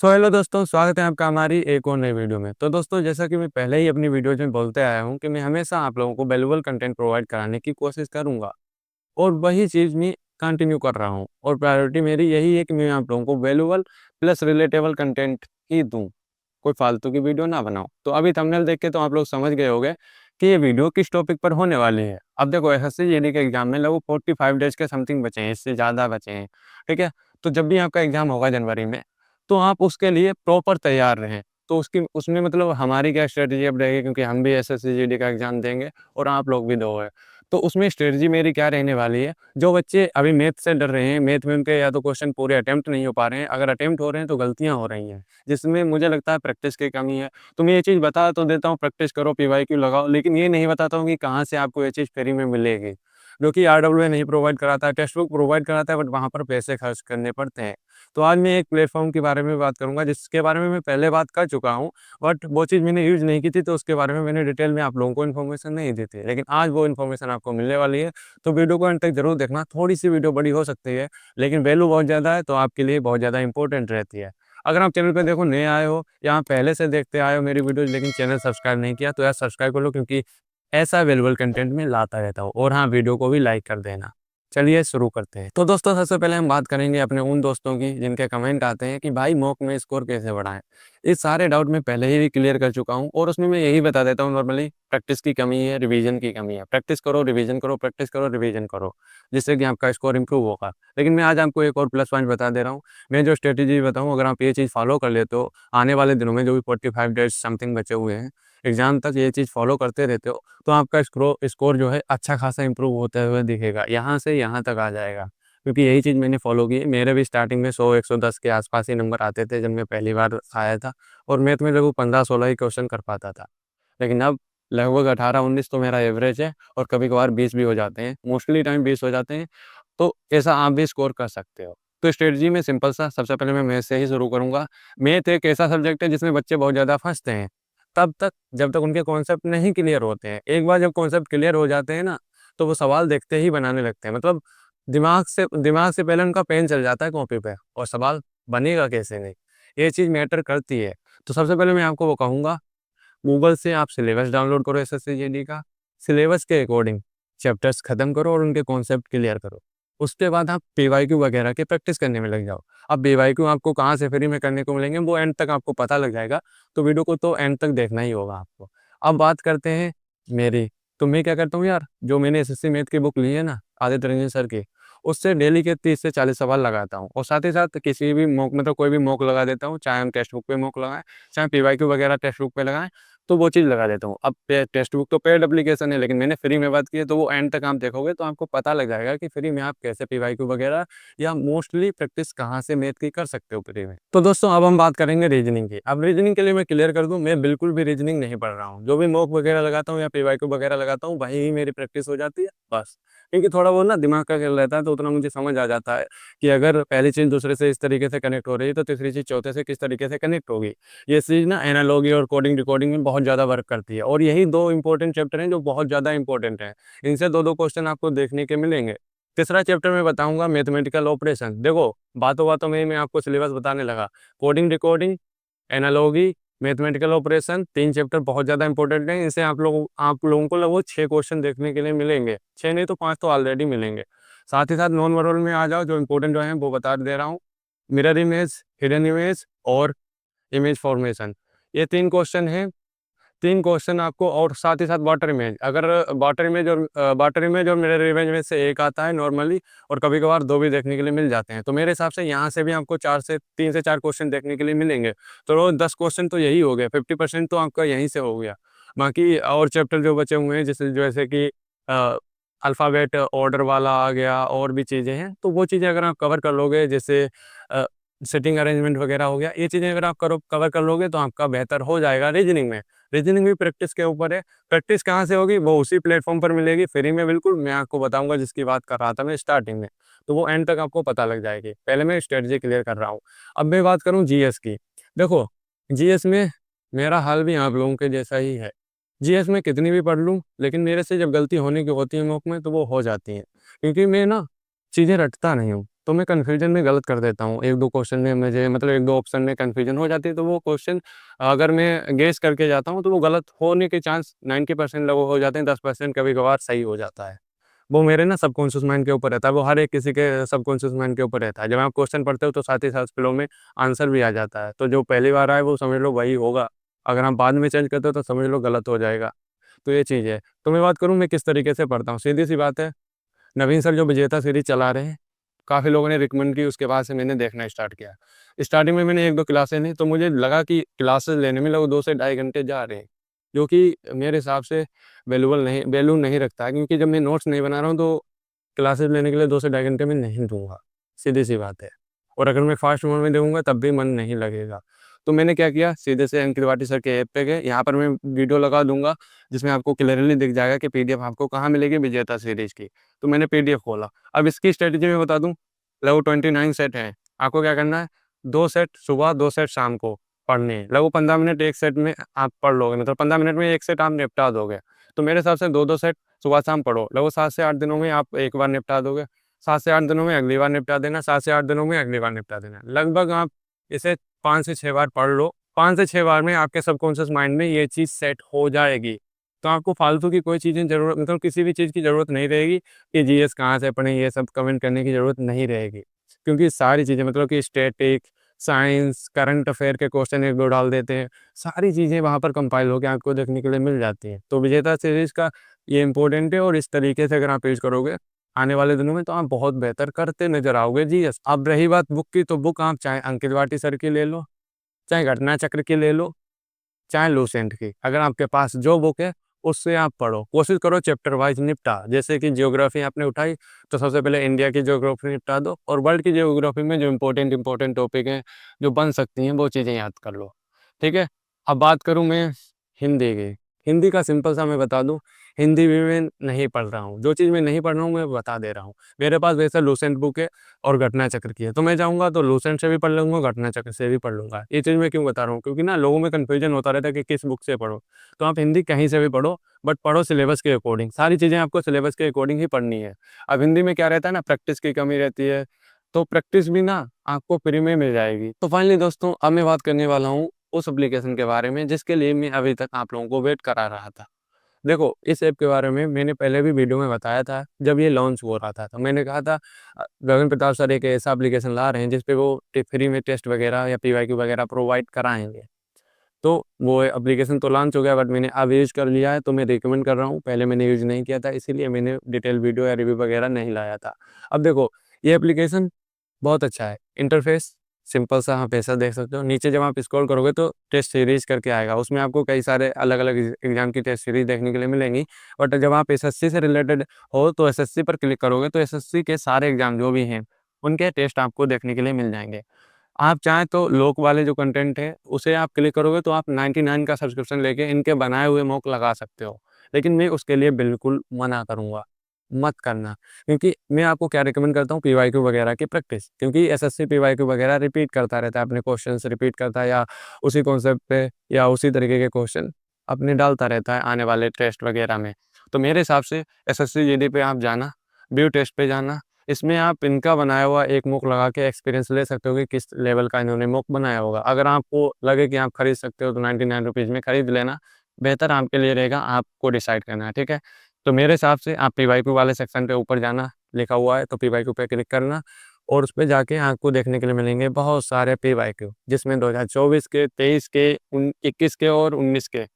Hello दोस्तों, स्वागत है आपका हमारी एक और नई वीडियो में। तो दोस्तों, जैसा कि मैं पहले ही अपनी वीडियोज़ में बोलते आया हूँ कि मैं हमेशा आप लोगों को वैल्यूएबल कंटेंट प्रोवाइड कराने की कोशिश करूँगा और वही चीज़ मैं कंटिन्यू कर रहा हूँ और प्रायोरिटी मेरी यही है कि मैं आप लोगों को वैल्यूएबल प्लस रिलेटेबल कंटेंट ही दूँ, कोई फालतू की वीडियो ना बनाऊँ। तो अभी थंबनेल देख के तो आप लोग समझ गए होंगे कि ये वीडियो किस टॉपिक पर होने वाली है। अब देखो, एसएससी जीडी के एग्ज़ाम में लगभग 45 डेज़ के समथिंग बचे हैं, इससे ज़्यादा बचे हैं, ठीक है? तो जब भी आपका एग्ज़ाम होगा जनवरी में, तो आप उसके लिए प्रॉपर तैयार रहें। तो उसकी उसमें मतलब हमारी क्या स्ट्रैटेजी अब रहेगी, क्योंकि हम भी एसएससी जीडी का एग्ज़ाम देंगे और आप लोग भी दोगे। तो उसमें स्ट्रैटेजी मेरी क्या रहने वाली है, जो बच्चे अभी मैथ से डर रहे हैं, मैथ में उनके या तो क्वेश्चन पूरे अटेम्प्ट नहीं हो पा रहे हैं, अगर अटेम्प्ट हो रहे हैं तो गलतियाँ हो रही हैं, जिसमें मुझे लगता है प्रैक्टिस की कमी है। तो मैं ये चीज़ बता तो देता हूँ, प्रैक्टिस करो, पीवाईक्यू लगाओ, लेकिन ये नहीं बताता हूँ कि कहाँ से आपको ये चीज़ फ्री में मिलेगी। जो कि आरडब्ल्यूए नहीं प्रोवाइड कराता है, टेक्स्ट बुक प्रोवाइड कराता है, बट वहाँ पर पैसे खर्च करने पड़ते हैं। तो आज मैं एक प्लेटफ़ॉर्म के बारे में बात करूँगा, जिसके बारे में मैं पहले बात कर चुका हूँ, बट वो चीज़ मैंने यूज़ नहीं की थी, तो उसके बारे में मैंने डिटेल में आप लोगों को इन्फॉर्मेशन नहीं दी थी। लेकिन आज वो इन्फॉर्मेशन आपको मिलने वाली है, तो वीडियो को अंत तक ज़रूर देखना। थोड़ी-सी वीडियो बड़ी हो सकती है, लेकिन वैल्यू बहुत ज़्यादा है, तो आपके लिए बहुत ज़्यादा इंपॉर्टेंट रहती है। अगर आप चैनल पे देखो नए आए हो या आप पहले से देखते आए हो मेरी वीडियोज़, लेकिन चैनल सब्सक्राइब नहीं किया, तो यार सब्सक्राइब कर लो, क्योंकि ऐसा वैल्यूएबल कंटेंट मैं लाता रहता हूँ। और हाँ, वीडियो को भी लाइक कर देना। चलिए शुरू करते हैं। तो दोस्तों, सबसे पहले हम बात करेंगे अपने उन दोस्तों की जिनके कमेंट आते हैं कि भाई मॉक में स्कोर कैसे बढ़ाएँ? ये सारे डाउट मैं पहले ही क्लियर कर चुका हूँ और उसमें मैं यही बता देता हूँ नॉर्मली, प्रैक्टिस की कमी है, रिवीजन की कमी है। प्रैक्टिस करो, रिवीजन करो, प्रैक्टिस करो, रिवीजन करो, जिससे कि आपका स्कोर इंप्रूव होगा। लेकिन मैं आज आपको एक और प्लस पॉइंट बता दे रहा हूँ। मैं जो स्ट्रैटेजी बताऊँ, अगर आप ये चीज़ फॉलो कर लेते हो, आने वाले दिनों में जो भी 45 डेज़ समथिंग बचे हुए हैं, एग्ज़ाम तक ये चीज़ फॉलो करते रहते हो, तो आपका स्कोर जो है अच्छा खासा इंप्रूव होते हुए दिखेगा। यहाँ से यहाँ तक आ जाएगा। क्योंकि यही चीज़ मैंने फॉलो की है। मेरे भी स्टार्टिंग में 100-110 के आस-पास ही नंबर आते थे जब मैं पहली बार आया था, और मैथ में लगभग 15-16 ही क्वेश्चन कर पाता था। लेकिन अब लगभग 18-19 तो मेरा एवरेज है और कभी-कभार 20 भी हो जाते हैं। मोस्टली टाइम 20 हो जाते हैं, तो ऐसा आप भी स्कोर कर सकते हो। तो स्ट्रेटजी में सिंपल सा, सबसे पहले मैं मैथ से ही शुरू करूँगा। मैथ एक ऐसा सब्जेक्ट है जिसमें बच्चे बहुत ज़्यादा फँसते हैं, तब तक जब तक उनके कॉन्सेप्ट नहीं क्लियर होते हैं। एक बार जब कॉन्सेप्ट क्लियर हो जाते हैं ना, तो वो सवाल देखते ही बनाने लगते हैं। मतलब दिमाग से पहले उनका पेन चल जाता है कॉपी पे, और सवाल बनेगा कैसे नहीं, ये चीज़ मैटर करती है। तो सबसे पहले मैं आपको वो कहूँगा, गूगल से आप सिलेबस डाउनलोड करो एसएससी जीडी का। सिलेबस के अकॉर्डिंग चैप्टर्स खत्म करो और उनके कॉन्सेप्ट क्लियर करो। उसके बाद आप पीवाईक्यू वगैरह की प्रैक्टिस करने में लग जाओ। अब पीवाईक्यू आपको कहाँ से फ्री में करने को मिलेंगे, वो एंड तक आपको पता लग जाएगा, तो वीडियो को तो एंड तक देखना ही होगा आपको। अब बात करते हैं मेरी, तो मैं क्या करता हूँ यार, जो मैंने एसएससी मैथ की बुक ली है ना, आदित्य रंजन सर की, उससे डेली के 30 से 40 सवाल लगाता हूँ, और साथ ही साथ किसी भी मॉक, मतलब कोई भी मॉक लगा देता हूँ, चाहे हम टेक्स्ट बुक पे मॉक लगाएँ, चाहे पीवाईक्यू वगैरह टेक्स्ट बुक पे लगाएँ, तो वो चीज़ लगा देता हूँ। अब टेक्स्ट बुक तो पेड एप्लीकेशन है, लेकिन मैंने फ्री में बात की है, तो वो एंड तक आप देखोगे तो आपको पता लग जाएगा कि फ्री में आप कैसे पीवाईक्यू वगैरह या मोस्टली प्रैक्टिस कहाँ से मैथ की कर सकते हो फ्री में। तो दोस्तों, अब हम बात करेंगे रीजनिंग की। अब रीजनिंग के लिए मैं क्लियर कर दूँ, मैं बिल्कुल भी रीजनिंग नहीं पढ़ रहा हूँ। जो भी मॉक वगैरह लगाता हूँ या पीवाईक्यू वगैरह लगाता हूँ, वही मेरी प्रैक्टिस हो जाती है बस। क्योंकि थोड़ा वो ना दिमाग का खेल रहता है, तो उतना मुझे समझ आ जाता है कि अगर पहली चीज़ दूसरे से इस तरीके से कनेक्ट हो रही है, तो तीसरी चीज़ चौथे से किस तरीके से कनेक्ट होगी। ये चीज़ ना एनालॉजी और कोडिंग डिकोडिंग में बहुत ज़्यादा वर्क करती है, और यही 2 इंपॉर्टेंट चैप्टर हैं जो बहुत ज़्यादा इंपॉर्टेंट हैं। इनसे 2-2 क्वेश्चन आपको देखने के मिलेंगे। तीसरा चैप्टर मैं बताऊँगा मैथमेटिकल ऑपरेशन। देखो, बातों-बातों में ही मैं आपको सिलेबस बताने लगा। Coding decoding, analogy, mathematical operation, 3 chapter बहुत ज़्यादा इंपॉर्टेंट हैं। इनसे आप लोगों को लगभग 6 क्वेश्चन देखने के लिए मिलेंगे। 6 नहीं तो 5 तो ऑलरेडी मिलेंगे। साथ ही साथ नॉन वर्बल में आ जाओ, जो इंपॉर्टेंट जो हैं वो बता दे रहा हूँ। मिरर इमेज, हिडन इमेज और इमेज फॉर्मेशन, ये 3 क्वेश्चन हैं। 3 क्वेश्चन आपको, और साथ ही साथ वाटर इमेज, अगर वाटर इमेज और मिरर इमेज में से एक आता है नॉर्मली, और कभी-कभार 2 भी देखने के लिए मिल जाते हैं। तो मेरे हिसाब से यहाँ से भी आपको 3 से 4 क्वेश्चन देखने के लिए मिलेंगे। तो रोज़ 10 क्वेश्चन तो यही हो गए, 50% तो आपका यहीं से हो गया। बाकी और चैप्टर जो बचे हुए हैं, जैसे कि अ, अल्फ़ाबेट ऑर्डर वाला आ गया, और भी चीज़ें हैं, तो वो चीज़ें अगर आप कवर कर लोगे, जैसे अ, सेटिंग अरेंजमेंट वगैरह हो गया, ये चीज़ें अगर आप कवर कर लोगे, तो आपका बेहतर हो जाएगा रीजनिंग में। रीजनिंग भी प्रैक्टिस के ऊपर है। प्रैक्टिस कहाँ से होगी, वो उसी प्लेटफ़ॉर्म पर मिलेगी फ्री में, बिल्कुल मैं आपको बताऊँगा, जिसकी बात कर रहा था मैं स्टार्टिंग में। तो वो एंड तक आपको पता लग जाएगी। पहले मैं स्ट्रैटेजी क्लियर कर रहा हूँ। अब मैं बात करूँ जीएस की। देखो, जीएस में मेरा हाल भी आप लोगों के जैसा ही है। जीएस में कितनी भी पढ़ लूँ, लेकिन मेरे से जब गलती होने की होती है मॉक में, तो वो हो जाती है। क्योंकि मैं ना चीज़ें रटता नहीं हूँ। तो मैं कन्फ्यूजन में गलत कर देता हूँ। 1-2 क्वेश्चन में मुझे मतलब 1-2 ऑप्शन में कन्फ्यूजन हो जाती है, तो वो क्वेश्चन अगर मैं गेस करके जाता हूँ, तो वो गलत होने के चांस 90% लोगों हो जाते हैं, 10% कभी-कभार सही हो जाता है। वो मेरे ना सबकॉन्शियस माइंड के ऊपर रहता है, वो हर एक किसी के सबकॉन्शियस माइंड के ऊपर रहता है। जब आप क्वेश्चन पढ़ते हो तो साथ ही साथ फ्लो में आंसर भी आ जाता है। तो जो पहली बार आए वो समझ लो वही होगा, अगर आप बाद में चेंज करते हो तो समझ लो गलत हो जाएगा। तो ये चीज़ है। तो मैं बात करूँ मैं किस तरीके से पढ़ता हूँ, सीधी-सी बात है, नवीन सर जो विजेता सीरीज़ चला रहे हैं, काफ़ी लोगों ने रिकमेंड की, उसके बाद से मैंने देखना स्टार्ट किया। स्टार्टिंग में मैंने 1-2 क्लासें ली तो मुझे लगा कि क्लासेस लेने में लगभग 2 से ढाई घंटे जा रहे हैं, जो कि मेरे हिसाब से वैल्यू नहीं रखता है, क्योंकि जब मैं नोट्स नहीं बना रहा हूँ तो क्लासेस लेने के लिए 2 से ढाई घंटे मैं नहीं दूँगा, सीधी-सी बात है। और अगर मैं फ़ास्ट मोड में दूँगा तब भी मन नहीं लगेगा। तो मैंने क्या किया, सीधे से अंकित त्रिपाठी सर के ऐप पे गए, यहाँ पर मैं वीडियो लगा दूँगा जिसमें आपको क्लियरली दिख जाएगा कि पीडीएफ आपको कहाँ मिलेगी विजेता सीरीज़ की। तो मैंने पीडीएफ खोला। अब इसकी स्ट्रैटेजी मैं बता दूँ, लगभग 29 सेट हैं। आपको क्या करना है, 2 सेट सुबह, 2 सेट शाम को पढ़ने हैं। लगभग 15 मिनट 1 सेट में आप पढ़ लोगे, मतलब 15 मिनट में 1 सेट आप निपटा दोगे। तो मेरे हिसाब से 2-2 सेट सुबह-शाम पढ़ो। लगभग 7 से 8 दिनों में आप एक बार निपटा दोगे। 7 से 8 दिनों में अगली बार निपटा देना, 7 से 8 दिनों में अगली बार निपटा देना। लगभग आप इसे 5 से 6 बार पढ़ लो। 5 से 6 बार में आपके सबकॉन्शियस माइंड में ये चीज़ सेट हो जाएगी। तो आपको फालतू की कोई चीज़ें ज़रूरत मतलब किसी भी चीज़ की ज़रूरत नहीं रहेगी कि जीएस कहाँ से पढ़ें, ये सब कमेंट करने की ज़रूरत नहीं रहेगी। क्योंकि सारी चीज़ें मतलब कि स्टैटिक, साइंस, करंट अफ़ेयर के क्वेश्चन 1-2 डाल देते हैं। सारी चीज़ें वहाँ पर कंपाइल होके आपको देखने के लिए मिल जाती हैं। तो विजेता सीरीज़ का ये इम्पोर्टेंट है, और इस तरीके से अगर आप यूज़ करोगे आने वाले दिनों में तो आप बहुत बेहतर करते नज़र आओगे जीएस। अब रही बात बुक की, तो बुक आप चाहे अंकित वाटी सर की ले लो, चाहे घटना चक्र की ले लो, चाहे लूसेंट की। अगर आपके पास जो बुक है उससे आप पढ़ो। कोशिश करो चैप्टर वाइज़ निपटा। जैसे कि ज्योग्राफी आपने उठाई तो सबसे पहले इंडिया की ज्योग्राफी निपटा दो, और वर्ल्ड की ज्योग्राफी में जो इम्पोर्टेंट टॉपिक हैं, जो बन सकती हैं, वो चीज़ें याद कर लो। ठीक है? अब बात करूँ मैं हिंदी की। हिंदी का सिंपल सा मैं बता दूँ, हिंदी भी मैं नहीं पढ़ रहा हूँ। जो चीज़ मैं नहीं पढ़ रहा हूँ मैं बता दे रहा हूँ। मेरे पास वैसे लूसेंट बुक है और घटना चक्र की है। तो मैं चाहूँगा तो लूसेंट से भी पढ़ लूँगा, घटना चक्र से भी पढ़ लूँगा। ये चीज़ मैं क्यों बता रहा हूँ? क्योंकि ना लोगों में कन्फ्यूजन होता रहता है कि किस बुक से पढ़ो। तो आप हिंदी कहीं से भी पढ़ो, बट पढ़ो सिलेबस के अकॉर्डिंग। सारी चीज़ें आपको सिलेबस के अकॉर्डिंग ही पढ़नी है। अब हिंदी में क्या रहता है ना, प्रैक्टिस की कमी रहती है, तो प्रैक्टिस भी ना आपको फ्री में मिल जाएगी। तो फाइनली दोस्तों, अब मैं बात करने वाला हूँ उस एप्लीकेशन के बारे में जिसके लिए मैं अभी तक आप लोगों को वेट करा रहा था। देखो, इस ऐप के बारे में मैंने पहले भी वीडियो में बताया था, जब ये लॉन्च हो रहा था। तो मैंने कहा था गगन प्रताप सर एक ऐसा एप्लीकेशन ला रहे हैं जिस पे वो फ्री में टेस्ट वगैरह या पीवाईक्यू वगैरह प्रोवाइड कराएँगे। तो वो एप्लीकेशन तो लॉन्च हो गया, बट मैंने अब यूज़ कर लिया है, तो मैं रिकमेंड कर रहा हूँ। पहले मैंने यूज़ नहीं किया था, इसीलिए मैंने डिटेल वीडियो या रिव्यू वगैरह नहीं लाया था। अब देखो, ये एप्लीकेशन बहुत अच्छा है। इंटरफ़ेस सिंपल सा, आप ऐसा देख सकते हो। नीचे जब आप स्क्रॉल करोगे तो टेस्ट सीरीज़ करके आएगा। उसमें आपको कई सारे अलग-अलग एग्ज़ाम की टेस्ट सीरीज़ देखने के लिए मिलेंगी। बट जब आप एसएससी से रिलेटेड हो तो एसएससी पर क्लिक करोगे तो एसएससी के सारे एग्ज़ाम जो भी हैं, उनके टेस्ट आपको देखने के लिए मिल जाएँगे। आप चाहें तो लोक वाले जो कंटेंट है, उसे आप क्लिक करोगे तो आप 99 का सब्सक्रिप्शन लेके इनके बनाए हुए मॉक लगा सकते हो। लेकिन मैं उसके लिए बिल्कुल मना करूँगा, मत करना। क्योंकि मैं आपको क्या रिकमेंड करता हूँ, पीवाईक्यू वगैरह की प्रैक्टिस। क्योंकि एसएससी पीवाईक्यू वगैरह रिपीट करता रहता है, अपने क्वेश्चन्स रिपीट करता है, या उसी कॉन्सेप्ट पे या उसी तरीके के क्वेश्चन अपने डालता रहता है आने वाले टेस्ट वगैरह में। तो मेरे हिसाब से एसएससी जीडी पे आप जाना, व्यू टेस्ट पे जाना, इसमें आप इनका बनाया हुआ एक मुक लगा के एक्सपीरियंस ले सकते हो कि किस लेवल का इन्होंने मुक बनाया होगा। अगर आपको लगे कि आप खरीद सकते हो तो 99 रुपीज़ में खरीद लेना, बेहतर आपके लिए रहेगा, आपको डिसाइड करना है, ठीक है? तो मेरे हिसाब से आप पीवाईक्यू वाले सेक्शन पे ऊपर जाना, लिखा हुआ है तो पीवाईक्यू पे क्लिक करना, और उसपे जाके आपको देखने के लिए मिलेंगे बहुत सारे पीवाईक्यू, जिसमें 2024 के, 23 के, 21 के और 19 के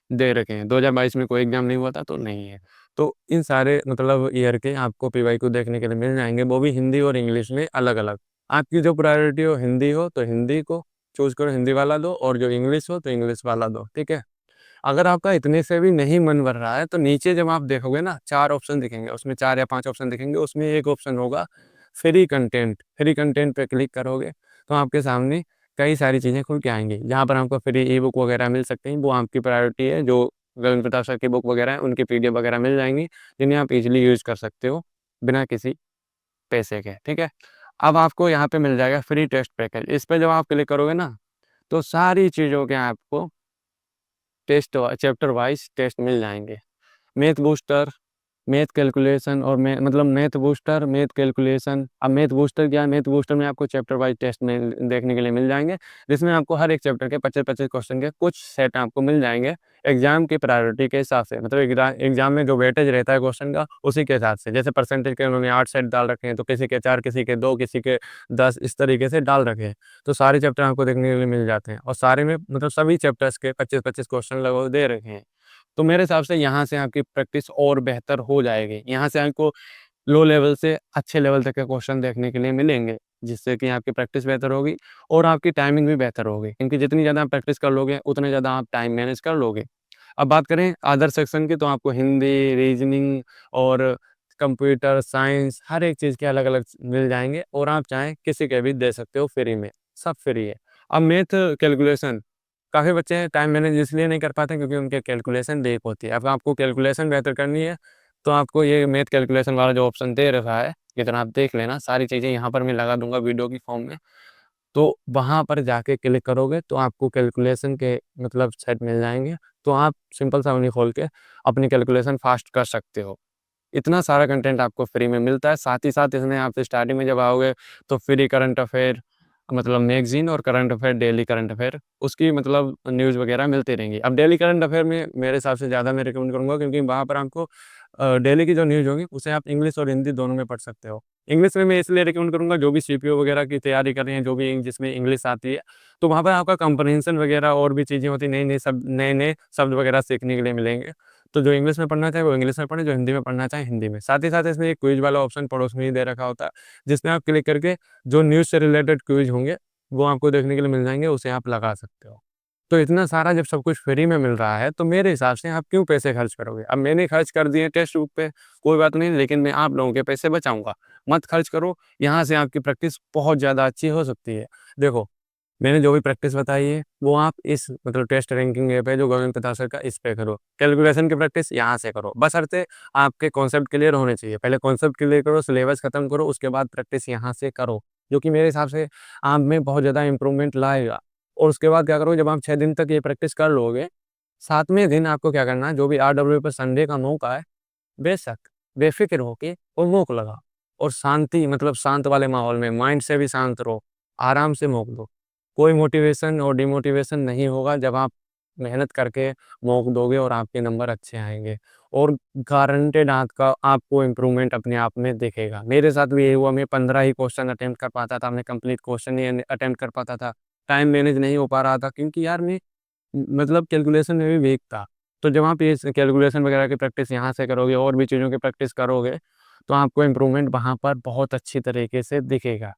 दे रखे हैं। 2022 में कोई एग्ज़ाम नहीं हुआ था तो नहीं है। तो इन सारे मतलब ईयर के आपको पीवाईक्यू देखने के लिए मिल जाएँगे, वो भी हिंदी और इंग्लिश में अलग-अलग। आपकी जो प्रायोरिटी हो हिंदी हो तो हिंदी को चूज़ करो, हिंदी वाला दो, और जो इंग्लिश हो तो इंग्लिश वाला दो, ठीक है? अगर आपका इतने से भी नहीं मन भर रहा है तो नीचे जब आप देखोगे ना 4 ऑप्शन दिखेंगे, उसमें 4 या 5 ऑप्शन दिखेंगे, उसमें एक ऑप्शन होगा फ्री कंटेंट। फ्री कंटेंट पे क्लिक करोगे तो आपके सामने कई सारी चीज़ें खुल के आएँगी, जहाँ पर आपको फ्री ई-बुक वगैरह मिल सकते हैं, वो आपकी प्रायोरिटी है। जो गगन प्रताप सर की बुक वगैरह है, उनकी पीडीएफ वगैरह मिल जाएँगी, जिन्हें आप ईज़िली यूज़ कर सकते हो, बिना किसी पैसे के, ठीक है? अब आपको यहाँ पे मिल जाएगा फ्री टेस्ट पैकेज। इस पे जब आप क्लिक करोगे ना, तो सारी चीज़ों के चैप्टर वाइज़ टेस्ट मिल जाएँगे। मैथ बूस्टर, मैथ कैलकुलेशन और मतलब मैथ बूस्टर, मैथ कैलकुलेशन। अब मैथ बूस्टर क्या है? मैथ बूस्टर में आपको चैप्टर वाइज टेस्ट में देखने के लिए मिल जाएंगे, जिसमें आपको हर एक चैप्टर के 25-25 क्वेश्चन के कुछ सेट आपको मिल जाएंगे एग्जाम की प्रायोरिटी के हिसाब से। मतलब एग्जाम में जो वेटेज रहता है क्वेश्चन का, उसी के हिसाब से। जैसे परसेंटेज के उन्होंने 8 सेट डाल रखे हैं, तो किसी के 4, किसी के 2, किसी के 10, इस तरीके से डाल रखे हैं। तो सारे चैप्टर आपको देखने के लिए मिल जाते हैं, और सारे में मतलब सभी चैप्टर्स के 25-25 क्वेश्चन लगभग दे रखे हैं। तो मेरे हिसाब से यहाँ से आपकी प्रैक्टिस और बेहतर हो जाएगी। यहाँ से आपको लो लेवल से अच्छे लेवल तक के क्वेश्चन देखने के लिए मिलेंगे, जिससे कि आपकी प्रैक्टिस बेहतर होगी और आपकी टाइमिंग भी बेहतर होगी, क्योंकि जितनी ज़्यादा आप प्रैक्टिस कर लोगे उतने ज़्यादा आप टाइम मैनेज कर लोगे। अब बात करें अदर सेक्शन की, तो आपको हिंदी, रीजनिंग और कंप्यूटर साइंस हर एक चीज़ के अलग-अलग मिल जाएँगे, और आप चाहें किसी के भी दे सकते हो फ्री में, सब फ्री है। अब मैथ कैलकुलेशन, काफ़ी बच्चे टाइम मैनेज इसलिए नहीं कर पाते क्योंकि उनके कैलकुलेशन डीप होती है। अब आपको कैलकुलेशन बेहतर करनी है, तो आपको ये मैथ कैलकुलेशन वाला जो ऑप्शन दे रखा है, इधर आप देख लेना, सारी चीज़ें यहाँ पर मैं लगा दूँगा वीडियो की फॉर्म में। तो वहाँ पर जाके क्लिक करोगे तो आपको कैलकुलेशन के मतलब सेट मिल जाएँगे। तो आप सिंपल सा उन्हें खोल के अपनी कैलकुलेशन फास्ट कर सकते हो। इतना सारा कंटेंट आपको फ्री में मिलता है। साथ ही साथ इसमें आप स्टार्टिंग में जब आओगे तो फ्री करंट अफेयर, मतलब मैगज़ीन और current affair, daily current affair, उसकी मतलब न्यूज़ वगैरह मिलती रहेंगी। अब डेली करंट अफेयर में मेरे हिसाब से ज़्यादा मैं रिकमेंड करूँगा, क्योंकि वहाँ पर आपको डेली की जो न्यूज़ होगी उसे आप इंग्लिश और हिंदी दोनों में पढ़ सकते हो। इंग्लिश में मैं इसलिए रिकमेंड करूँगा, जो भी सीपीओ वगैरह की तैयारी कर रहे हैं, जो भी जिसमें इंग्लिश आती है, तो वहाँ पर आपका कंप्रीहेंशन वगैरह और भी चीज़ें होती हैं, नए-नए शब्द वगैरह सीखने के लिए मिलेंगे। तो जो इंग्लिश में पढ़ना चाहे वो इंग्लिश में पढ़े, जो हिंदी में पढ़ना चाहे हिंदी में। साथ ही साथ इसमें एक क्विज़ वाला ऑप्शन पड़ोस में ही दे रखा होता है, जिसमें आप क्लिक करके जो न्यूज़ से रिलेटेड क्विज़ होंगे, वो आपको देखने के लिए मिल जाएँगे, उसे आप लगा सकते हो। तो इतना सारा जब सब कुछ फ्री में मिल रहा है, तो मेरे हिसाब से आप क्यों पैसे खर्च करोगे? अब मैंने खर्च कर दिए टेक्स्ट बुक पे, कोई बात नहीं, लेकिन मैं आप लोगों के पैसे बचाऊँगा। मत खर्च करो, यहाँ से आपकी प्रैक्टिस बहुत ज़्यादा अच्छी हो सकती है। देखो, मैंने जो भी प्रैक्टिस बताई है, वो आप इस मतलब टेस्ट रैंकिंग ऐप है जो गवर्नमेंट बता का, इस पे करो। कैलकुलेशन की प्रैक्टिस यहाँ से करो। बशर्ते आपके कॉन्सेप्ट क्लियर होने चाहिए। पहले कॉन्सेप्ट क्लियर करो, सिलेबस खत्म करो, उसके बाद प्रैक्टिस यहाँ से करो, जो कि मेरे हिसाब से आप में बहुत ज़्यादा इम्प्रूवमेंट लाएगा। और उसके बाद क्या करोगे, जब आप 6 दिन तक ये प्रैक्टिस कर लोगे, 7वें दिन आपको क्या करना है, जो भी आरडब्ल्यू पे संडे का मौका है, बेशक बेफ़िक्र होके वो मोक लगाओ, और शांति मतलब शांत वाले माहौल में माइंड से भी शांत रहो, आराम से मोक दो। कोई मोटिवेशन और डिमोटिवेशन नहीं होगा जब आप मेहनत करके मोक दोगे, और आपके नंबर अच्छे आएँगे, और गारंटेड आपका आपको इम्प्रूवमेंट अपने आप में दिखेगा। मेरे साथ भी यही हुआ, मैं 15 ही क्वेश्चन अटेम्प्ट कर पाता था, मैं कंप्लीट क्वेश्चन नहीं अटेम्प्ट कर पाता था। टाइम मैनेज नहीं हो पा रहा था, क्योंकि यार मैं मतलब कैलकुलेशन में भी वीक था। तो जब आप ये कैलकुलेशन वगैरह की प्रैक्टिस यहाँ से करोगे और भी चीज़ों की प्रैक्टिस करोगे, तो आपको इम्प्रूवमेंट वहाँ पर बहुत अच्छी तरीके से दिखेगा,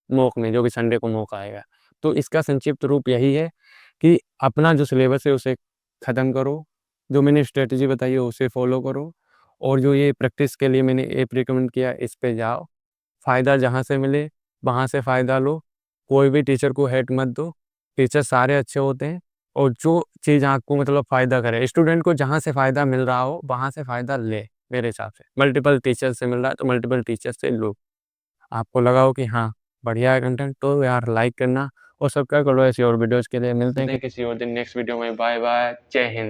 मॉक में, जो भी संडे को मॉक आएगा। तो इसका संक्षिप्त रूप यही है कि अपना जो सिलेबस है उसे ख़त्म करो, जो मैंने स्ट्रैटेजी बताई है उसे फ़ॉलो करो, और जो ये प्रैक्टिस के लिए मैंने ऐप रिकमेंड किया, इस पे जाओ। फ़ायदा जहाँ से मिले, वहाँ से फ़ायदा लो। कोई भी टीचर को हेट मत दो, टीचर सारे अच्छे होते हैं, और जो चीज़ आपको मतलब फ़ायदा करे, स्टूडेंट को जहाँ से फ़ायदा मिल रहा हो, वहाँ से फ़ायदा ले, मेरे हिसाब से। मल्टीपल टीचर से मिल रहा है, तो मल्टीपल टीचर से लो। आपको लगा हो कि हाँ, बढ़िया है कंटेंट, तो यार लाइक करना और सब्सक्राइब कर लो ऐसी और वीडियोज़ के लिए। मिलते हैं किसी और दिन नेक्स्ट वीडियो में। बाय बाय, जय हिंद।